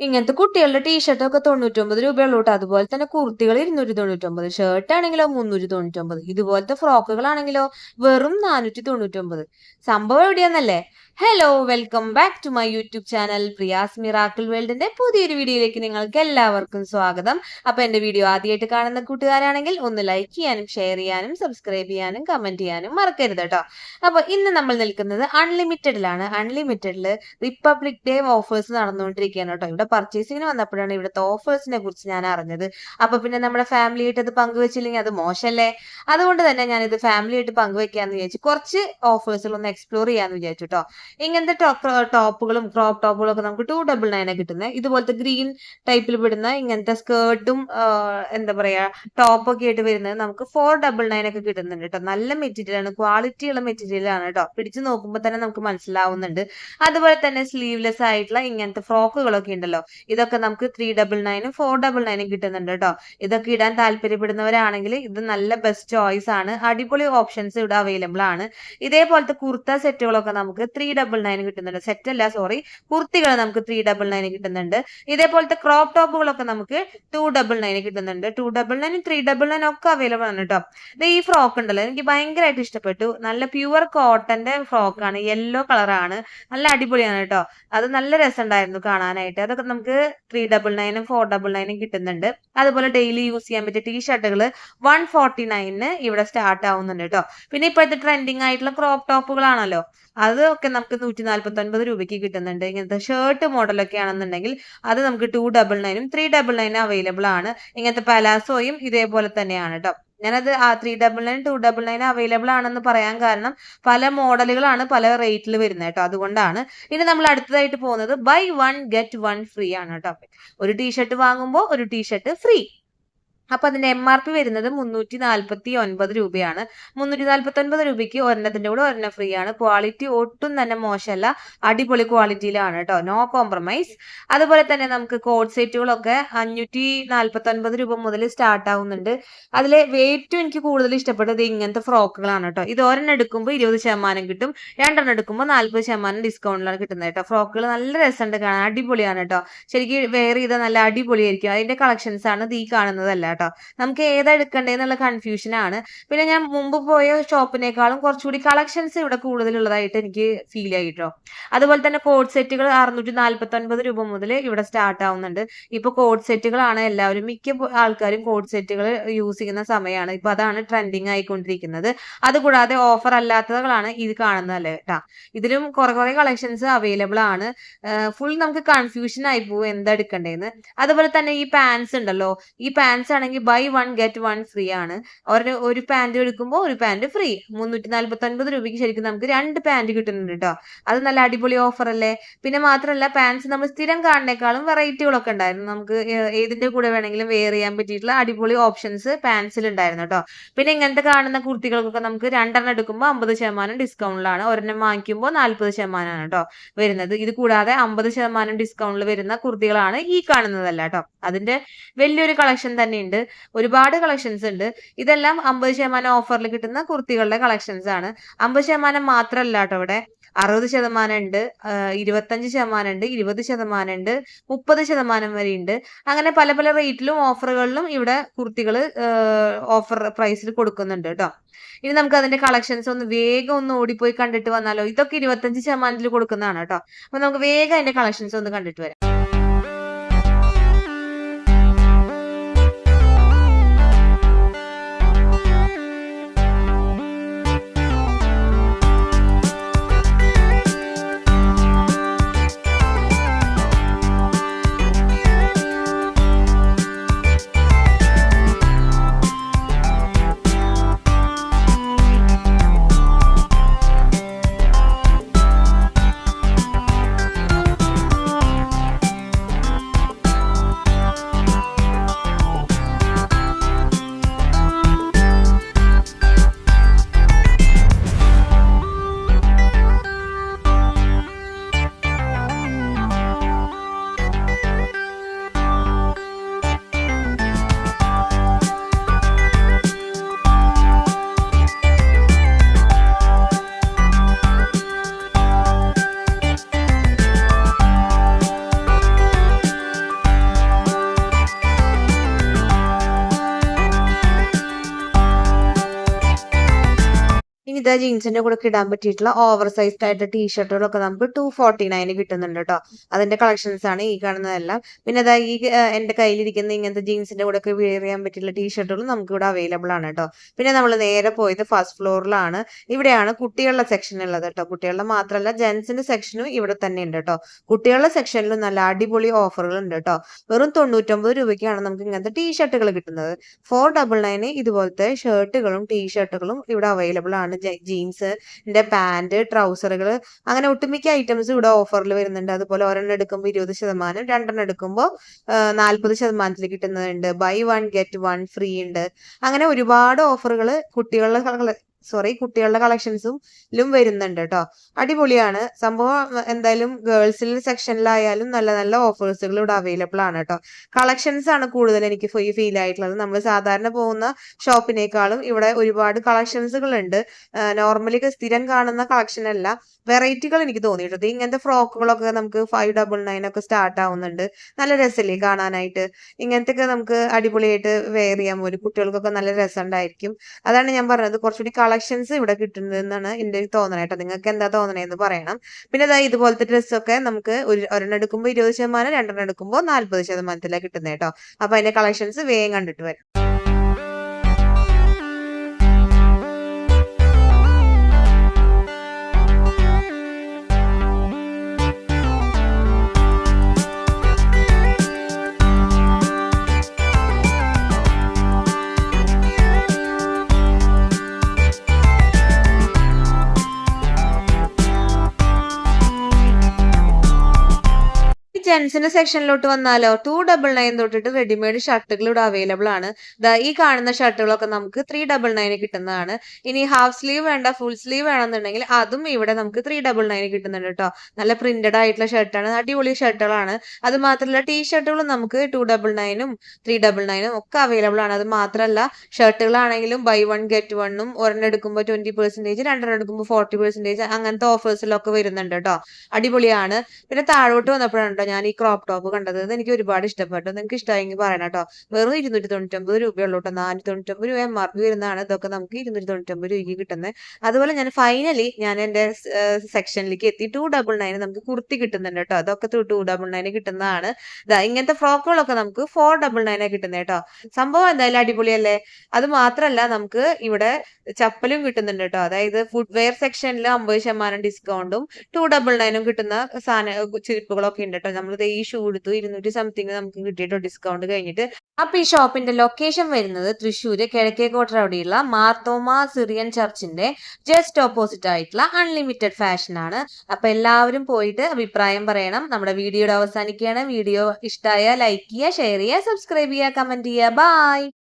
ഇങ്ങനത്തെ കുട്ടികളുടെ ടീഷർട്ടൊക്കെ 99 രൂപയുള്ളൂ കേട്ടോ. അതുപോലെ തന്നെ കുർത്തികൾ 299, ഷർട്ട് ആണെങ്കിലോ 399, ഇതുപോലത്തെ ഫ്രോക്കുകളാണെങ്കിലോ വെറും 499. സംഭവം എവിടെയാന്നല്ലേ? Hello, welcome back to my YouTube channel Priya's miracle വേൾഡിന്റെ പുതിയൊരു വീഡിയോയിലേക്ക് നിങ്ങൾക്ക് എല്ലാവർക്കും സ്വാഗതം. അപ്പൊ എന്റെ വീഡിയോ ആദ്യമായിട്ട് കാണുന്ന കൂട്ടുകാരാണെങ്കിൽ ഒന്ന് ലൈക്ക് ചെയ്യാനും ഷെയർ ചെയ്യാനും സബ്സ്ക്രൈബ് ചെയ്യാനും കമന്റ് ചെയ്യാനും മറക്കരുത് കേട്ടോ. അപ്പൊ ഇന്ന് നമ്മൾ നിൽക്കുന്നത് അൺലിമിറ്റഡിലാണ്. അൺലിമിറ്റഡില് റിപ്പബ്ലിക് ഡേ ഓഫേഴ്സ് നടന്നുകൊണ്ടിരിക്കുകയാണ് കേട്ടോ. ഇവിടെ പർച്ചേസിങ്ങിന് വന്നപ്പോഴാണ് ഇവിടുത്തെ ഓഫേഴ്സിനെ കുറിച്ച് ഞാൻ അറിഞ്ഞത്. അപ്പൊ പിന്നെ നമ്മുടെ ഫാമിലി ആയിട്ട് അത് പങ്കുവെച്ചില്ലെങ്കിൽ അത് മോശമല്ലേ? അതുകൊണ്ട് തന്നെ ഞാൻ ഇത് ഫാമിലി ആയിട്ട് പങ്കുവെക്കാന്ന് വിചാരിച്ചു. കുറച്ച് ഓഫേഴ്സുകൾ ഒന്ന് എക്സ്പ്ലോർ ചെയ്യാന്ന് വിചാരിച്ചു കേട്ടോ. ഇങ്ങനത്തെ ടോപ്പുകളും ക്രോപ്പ് ടോപ്പുകളും ഒക്കെ നമുക്ക് 299 കിട്ടുന്നത്. ഇതുപോലത്തെ ഗ്രീൻ ടൈപ്പിൽ പെടുന്ന ഇങ്ങനത്തെ സ്കേർട്ടും എന്താ പറയാ ടോപ്പൊക്കെ ആയിട്ട് വരുന്നത് നമുക്ക് 499 ഒക്കെ കിട്ടുന്നുണ്ട് കേട്ടോ. നല്ല മെറ്റീരിയൽ ആണ്, ക്വാളിറ്റി ഉള്ള മെറ്റീരിയൽ ആണ് കേട്ടോ. പിടിച്ചു നോക്കുമ്പോൾ തന്നെ നമുക്ക് മനസ്സിലാവുന്നുണ്ട്. അതുപോലെ തന്നെ സ്ലീവ്ലെസ് ആയിട്ടുള്ള ഇങ്ങനത്തെ ഫ്രോക്കുകളൊക്കെ ഉണ്ടല്ലോ, ഇതൊക്കെ നമുക്ക് 399 499 കിട്ടുന്നുണ്ട് കേട്ടോ. ഇതൊക്കെ ഇടാൻ താല്പര്യപ്പെടുന്നവരാണെങ്കിൽ ഇത് നല്ല ബെസ്റ്റ് ചോയ്സ് ആണ്. അടിപൊളി ഓപ്ഷൻസ് ഇവിടെ അവൈലബിൾ ആണ്. ഇതേപോലത്തെ കുർത്ത സെറ്റുകളൊക്കെ നമുക്ക് 399 കിട്ടുന്നുണ്ട്. സെറ്റ് അല്ല, സോറി, കുർത്തികൾ നമുക്ക് 399 കിട്ടുന്നുണ്ട്. ഇതേപോലത്തെ ക്രോപ്പ് ടോപ്പുകളൊക്കെ നമുക്ക് 299 കിട്ടുന്നുണ്ട്. 299 399 ഒക്കെ അവൈലബിൾ ആണ് കേട്ടോ. ഈ ഫ്രോക്ക് ഉണ്ടല്ലോ, എനിക്ക് ഭയങ്കരമായിട്ട് ഇഷ്ടപ്പെട്ടു. നല്ല പ്യുവർ കോട്ടന്റെ ഫ്രോക്കാണ്, യെല്ലോ കളറാണ്, നല്ല അടിപൊളിയാണ് കേട്ടോ. അത് നല്ല രസമുണ്ടായിരുന്നു കാണാനായിട്ട്. അതൊക്കെ നമുക്ക് 399 499 കിട്ടുന്നുണ്ട്. അതുപോലെ ഡെയിലി യൂസ് ചെയ്യാൻ പറ്റിയ ടീഷർട്ടുകൾ 149 ഇവിടെ സ്റ്റാർട്ട് ആവുന്നുണ്ട് കേട്ടോ. പിന്നെ ഇപ്പോഴത്തെ ട്രെൻഡിങ് ആയിട്ടുള്ള ക്രോപ്പ് ടോപ്പുകളാണല്ലോ, അതൊക്കെ നമുക്ക് 149 രൂപയ്ക്ക് കിട്ടുന്നുണ്ട്. ഇങ്ങനത്തെ ഷർട്ട് മോഡലൊക്കെ ആണെന്നുണ്ടെങ്കിൽ അത് നമുക്ക് 299 399 അവൈലബിൾ ആണ്. ഇങ്ങനത്തെ പലാസോയും ഇതേപോലെ തന്നെയാണ് കേട്ടോ. ഞാനത് 399 299 അവൈലബിൾ ആണെന്ന് പറയാൻ കാരണം പല മോഡലുകളാണ് പല റേറ്റിൽ വരുന്നത് കേട്ടോ, അതുകൊണ്ടാണ്. ഇനി നമ്മൾ അടുത്തതായിട്ട് പോകുന്നത് ബൈ 1 ഗെറ്റ് 1 ഫ്രീ ആണ് കേട്ടോ. ഒരു ടീഷർട്ട് വാങ്ങുമ്പോൾ ഒരു ടീഷർട്ട് ഫ്രീ. അപ്പൊ അതിന്റെ MRP വരുന്നത് 349 രൂപയാണ്. 349 രൂപയ്ക്ക് ഒരെണ്ണത്തിന്റെ കൂടെ ഒരെണ്ണം ഫ്രീ ആണ്. ക്വാളിറ്റി ഒട്ടും തന്നെ മോശമല്ല, അടിപൊളി ക്വാളിറ്റിയിലാണ് കേട്ടോ, നോ കോംപ്രമൈസ്. അതുപോലെ തന്നെ നമുക്ക് കോഡ് സെറ്റുകളൊക്കെ 549 രൂപ മുതൽ സ്റ്റാർട്ട് ആവുന്നുണ്ട്. അതിലെ ഏറ്റവും എനിക്ക് കൂടുതൽ ഇഷ്ടപ്പെട്ടത് ഇങ്ങനത്തെ ഫ്രോക്കുകളാണ് കേട്ടോ. ഇത് ഒരെണ്ണം എടുക്കുമ്പോൾ 20% കിട്ടും, രണ്ടെണ്ണം എടുക്കുമ്പോൾ 40% ഡിസ്കൗണ്ടിലാണ് കിട്ടുന്നത് കേട്ടോ. ഫ്രോക്കുകൾ നല്ല രസമുണ്ട് കാണാൻ, അടിപൊളിയാണ് കേട്ടോ. ശരിക്കും വെയർ ചെയ്താൽ നല്ല അടിപൊളിയായിരിക്കും. അതിന്റെ കളക്ഷൻസ് ആണ് ഈ കാണുന്നതല്ല കേട്ടോ. നമുക്ക് ഏതാ എടുക്കേണ്ടതെന്നുള്ള കൺഫ്യൂഷൻ ആണ്. പിന്നെ ഞാൻ മുമ്പ് പോയ ഷോപ്പിനേക്കാളും കുറച്ചുകൂടി കളക്ഷൻസ് ഇവിടെ കൂടുതലുള്ളതായിട്ട് എനിക്ക് ഫീൽ ആയിട്ടോ. അതുപോലെ തന്നെ കോഡ് സെറ്റുകൾ 649 രൂപ മുതൽ ഇവിടെ സ്റ്റാർട്ട് ആവുന്നുണ്ട്. ഇപ്പൊ കോഡ് സെറ്റുകളാണ് എല്ലാവരും, മിക്ക ആൾക്കാരും കോഡ് സെറ്റുകൾ യൂസ് ചെയ്യുന്ന സമയമാണ്. ഇപ്പൊ അതാണ് ട്രെൻഡിങ് ആയിക്കൊണ്ടിരിക്കുന്നത്. അതുകൂടാതെ ഓഫർ അല്ലാത്തതാണ് ഇത് കാണുന്നതല്ലേ കേട്ടാ. ഇതിലും കുറെ കളക്ഷൻസ് അവൈലബിൾ ആണ്. ഫുൾ നമുക്ക് കൺഫ്യൂഷൻ ആയി പോകും എന്താ എടുക്കേണ്ടതെന്ന്. അതുപോലെ തന്നെ ഈ പാൻസ് ഉണ്ടല്ലോ, ഈ പാൻസ് ആണെങ്കിൽ ബൈ 1 ഗെറ്റ് 1 ഫ്രീ ആണ്. ഒരു പാന്റ് എടുക്കുമ്പോൾ ഒരു പാന്റ് ഫ്രീ. 349 രൂപയ്ക്ക് ശരിക്കും നമുക്ക് 2 പാന്റ് കിട്ടുന്നുണ്ട് കേട്ടോ. അത് നല്ല അടിപൊളി ഓഫർ അല്ലേ? പിന്നെ മാത്രമല്ല പാൻസ് നമ്മൾ സ്ഥിരം കാണുന്നേക്കാളും വെറൈറ്റികളൊക്കെ ഉണ്ടായിരുന്നു. നമുക്ക് ഏതിന്റെ കൂടെ വേണമെങ്കിലും വെയർ ചെയ്യാൻ പറ്റിയിട്ടുള്ള അടിപൊളി ഓപ്ഷൻസ് പാൻസിൽ ഉണ്ടായിരുന്നു കേട്ടോ. പിന്നെ ഇങ്ങനത്തെ കാണുന്ന കുർത്തികൾക്കൊക്കെ നമുക്ക് 2 എടുക്കുമ്പോൾ 50% ഡിസ്കൗണ്ടിലാണ്, ഒരെണ്ണം വാങ്ങിക്കുമ്പോൾ 40% ആണ് കേട്ടോ വരുന്നത്. ഇത് കൂടാതെ 50% ഡിസ്കൗണ്ടിൽ വരുന്ന കുർത്തികളാണ് ഈ കാണുന്നതല്ല കേട്ടോ. അതിന്റെ വലിയൊരു കളക്ഷൻ തന്നെയുണ്ട്, ഒരുപാട് കളക്ഷൻസ് ഉണ്ട്. ഇതെല്ലാം 50% ഓഫറിൽ കിട്ടുന്ന കുർത്തികളുടെ കളക്ഷൻസ് ആണ്. 50% മാത്രമല്ല കേട്ടോ, ഇവിടെ 60% ഉണ്ട്, 25% ഉണ്ട്, 20% ഉണ്ട്, 30% വരെ ഉണ്ട്. അങ്ങനെ പല പല റേറ്റിലും ഓഫറുകളിലും ഇവിടെ കുർത്തികൾ ഓഫർ പ്രൈസിൽ കൊടുക്കുന്നുണ്ട് കേട്ടോ. ഇനി നമുക്ക് അതിന്റെ കളക്ഷൻസ് ഒന്ന് വേഗം ഒന്ന് ഓടിപ്പോയി കണ്ടിട്ട് വന്നാലോ. ഇതൊക്കെ 25% കൊടുക്കുന്നതാണ് കേട്ടോ. അപ്പൊ നമുക്ക് വേഗം അതിന്റെ കളക്ഷൻസ് ഒന്ന് കണ്ടിട്ട് വരാം. ഇതാ ജീൻസിന്റെ കൂടെ ഒക്കെ ഇടാൻ പറ്റിയിട്ടുള്ള ഓവർ സൈസ്ഡ് ആയിട്ട് ടീഷർട്ടുകളൊക്കെ നമുക്ക് 249 കിട്ടുന്നുണ്ട് കേട്ടോ. അതിന്റെ കളക്ഷൻസ് ആണ് ഈ കാണുന്നതെല്ലാം. പിന്നെ അതാ ഈ എന്റെ കയ്യിലിരിക്കുന്ന ഇങ്ങനത്തെ ജീൻസിന്റെ കൂടെ ഒക്കെ വെയർ ചെയ്യാൻ പറ്റിയുള്ള ടീഷർട്ടുകളും നമുക്ക് ഇവിടെ അവൈലബിൾ ആണ് കേട്ടോ. പിന്നെ നമ്മൾ നേരെ പോയത് ഫസ്റ്റ് ഫ്ലോറിലാണ്. ഇവിടെയാണ് കുട്ടികളുടെ സെക്ഷൻ ഉള്ളത് കേട്ടോ. കുട്ടികളുടെ മാത്രമല്ല ജെൻസിന്റെ സെക്ഷനും ഇവിടെ തന്നെ ഉണ്ട് കേട്ടോ. കുട്ടികളുടെ സെക്ഷനിലും നല്ല അടിപൊളി ഓഫറുകൾ ഉണ്ട് കേട്ടോ. വെറും 99 രൂപയ്ക്കാണ് നമുക്ക് ഇങ്ങനത്തെ ടീഷർട്ടുകൾ കിട്ടുന്നത്. 499 ഇതുപോലത്തെ ഷർട്ടുകളും ടീഷർട്ടുകളും ഇവിടെ അവൈലബിൾ ആണ്. ജീൻസിന്റെ പാന്റ്, ട്രൗസറുകൾ, അങ്ങനെ ഒട്ടുമിക്ക ഐറ്റംസ് ഇവിടെ ഓഫറിൽ വരുന്നുണ്ട്. അതുപോലെ ഒരെണ്ണം എടുക്കുമ്പോൾ 20%, രണ്ടെണ്ണം എടുക്കുമ്പോൾ 40% കിട്ടുന്നുണ്ട്. Buy one get one free ഉണ്ട്. അങ്ങനെ ഒരുപാട് ഓഫറുകൾ കുട്ടികളുടെ കളക്ഷൻസിലും വരുന്നുണ്ട് കേട്ടോ. അടിപൊളിയാണ് സംഭവം. എന്തായാലും ഗേൾസിൽ സെക്ഷനിലായാലും നല്ല നല്ല ഓഫേഴ്സുകൾ ഇവിടെ അവൈലബിൾ ആണ് കേട്ടോ. കളക്ഷൻസ് ആണ് കൂടുതൽ എനിക്ക് ഫീൽ ആയിട്ടുള്ളത്. നമ്മൾ സാധാരണ പോകുന്ന ഷോപ്പിനേക്കാളും ഇവിടെ ഒരുപാട് കളക്ഷൻസുകൾ ഉണ്ട്. നോർമലി സ്ഥിരം കാണുന്ന കളക്ഷൻ അല്ല, വെറൈറ്റികൾ എനിക്ക് തോന്നിയിട്ടുണ്ട്. ഇങ്ങനത്തെ ഫ്രോക്കുകളൊക്കെ നമുക്ക് 599 ഒക്കെ സ്റ്റാർട്ട് ആവുന്നുണ്ട്. നല്ല രസമല്ലേ കാണാനായിട്ട്? ഇങ്ങനത്തെ ഒക്കെ നമുക്ക് അടിപൊളിയായിട്ട് വെയർ ചെയ്യാൻ പോലും കുട്ടികൾക്കൊക്കെ നല്ല രസം ഉണ്ടായിരിക്കും. അതാണ് ഞാൻ പറഞ്ഞത്, കുറച്ചുകൂടി കളക്ഷൻസ് ഇവിടെ കിട്ടുന്നതെന്നാണ് എൻ്റെ തോന്നണ കേട്ടോ. നിങ്ങൾക്ക് എന്താ തോന്നണേന്ന് പറയണം. പിന്നെ അതായത് ഇതുപോലത്തെ ഡ്രസ്സൊക്കെ നമുക്ക് ഒരെണ്ണം എടുക്കുമ്പോൾ 20%, രണ്ടെണ്ണം എടുക്കുമ്പോൾ 40% കിട്ടുന്നത് കേട്ടോ. അപ്പൊ അതിന്റെ കളക്ഷൻസ് വേഗം കണ്ടിട്ട് വരും. ജെൻസിന്റെ സെക്ഷനിലോട്ട് വന്നാലോ, 299 തൊട്ടിട്ട് റെഡിമെയ്ഡ് ഷർട്ടുകൾ ഇവിടെ അവൈലബിൾ ആണ്. ഈ കാണുന്ന ഷർട്ടുകളൊക്കെ നമുക്ക് 399 കിട്ടുന്നതാണ്. ഇനി ഹാഫ് സ്ലീവ് വേണ്ട, ഫുൾ സ്ലീവ് വേണമെന്നുണ്ടെങ്കിൽ അതും ഇവിടെ നമുക്ക് 399 കിട്ടുന്നുണ്ട് കേട്ടോ. നല്ല പ്രിന്റഡ് ആയിട്ടുള്ള ഷർട്ടാണ്, അടിപൊളി ഷർട്ടുകളാണ്. അത് മാത്രമല്ല ടീഷർട്ടുകളും നമുക്ക് 299 399 ഒക്കെ അവൈലബിൾ ആണ്. അത് മാത്രമല്ല ഷർട്ടുകളാണെങ്കിലും ബൈ വൺ ഗെറ്റ് വണ്ണും, ഒരെണ്ണം എടുക്കുമ്പോൾ 20%, രണ്ടെണ്ണം എടുക്കുമ്പോൾ 40%, അങ്ങനത്തെ ഓഫേഴ്സിലൊക്കെ വരുന്നുണ്ട് കേട്ടോ. അടിപൊളിയാണ്. പിന്നെ താഴോട്ട് വന്നപ്പോഴാണ് കേട്ടോ ഞാൻ ഈ ക്രോപ്പ് ടോപ്പ് കണ്ടത്. ഇത് എനിക്ക് ഒരുപാട് ഇഷ്ടപ്പെട്ടു. നിങ്ങൾക്ക് ഇഷ്ടമായെങ്കിൽ പറയണം കേട്ടോ. വെറും 299 രൂപയുള്ളൂ കേട്ടോ. 499 രൂപ MRP വരുന്നതാണ്. ഇതൊക്കെ നമുക്ക് 299 രൂപയ്ക്ക് കിട്ടുന്നത്. അതുപോലെ ഞാൻ ഫൈനലി എന്റെ സെക്ഷനിലേക്ക് എത്തി. 299 നമുക്ക് കുർത്തി കിട്ടുന്നുണ്ട് കേട്ടോ. അതൊക്കെ 299 കിട്ടുന്നതാണ്. ഇങ്ങനത്തെ ഫ്രോക്കുകളൊക്കെ നമുക്ക് 499 കിട്ടുന്നത് കേട്ടോ. സംഭവം എന്തായാലും അടിപൊളിയല്ലേ? അത് മാത്രമല്ല നമുക്ക് ഇവിടെ ചപ്പലും കിട്ടുന്നുണ്ട് കേട്ടോ. അതായത് ഫുട്വെയർ സെക്ഷനിൽ 50% ഡിസ്കൗണ്ടും 299 കിട്ടുന്ന ചെരുപ്പുകളൊക്കെ ഉണ്ട് കേട്ടോ. നമ്മളിത് ഈ ഷൂ എടുത്തു 200 സംതിങ് നമുക്ക് കിട്ടിയിട്ടോ ഡിസ്കൗണ്ട് കഴിഞ്ഞിട്ട്. അപ്പൊ ഈ ഷോപ്പിന്റെ ലൊക്കേഷൻ വരുന്നത് തൃശ്ശൂര് കിഴക്കേക്കോട്ട അവിടെയുള്ള മാർത്തോമ സിറിയൻ ചർച്ചിന്റെ ജസ്റ്റ് ഓപ്പോസിറ്റ് ആയിട്ടുള്ള അൺലിമിറ്റഡ് ഫാഷൻ ആണ്. അപ്പൊ എല്ലാവരും പോയിട്ട് അഭിപ്രായം പറയണം. നമ്മുടെ വീഡിയോയുടെ അവസാനിക്കുകയാണ്. വീഡിയോ ഇഷ്ടമായ ലൈക്ക് ചെയ്യുക, ഷെയർ ചെയ്യുക, സബ്സ്ക്രൈബ് ചെയ്യുക, കമന്റ് ചെയ്യുക. ബൈ.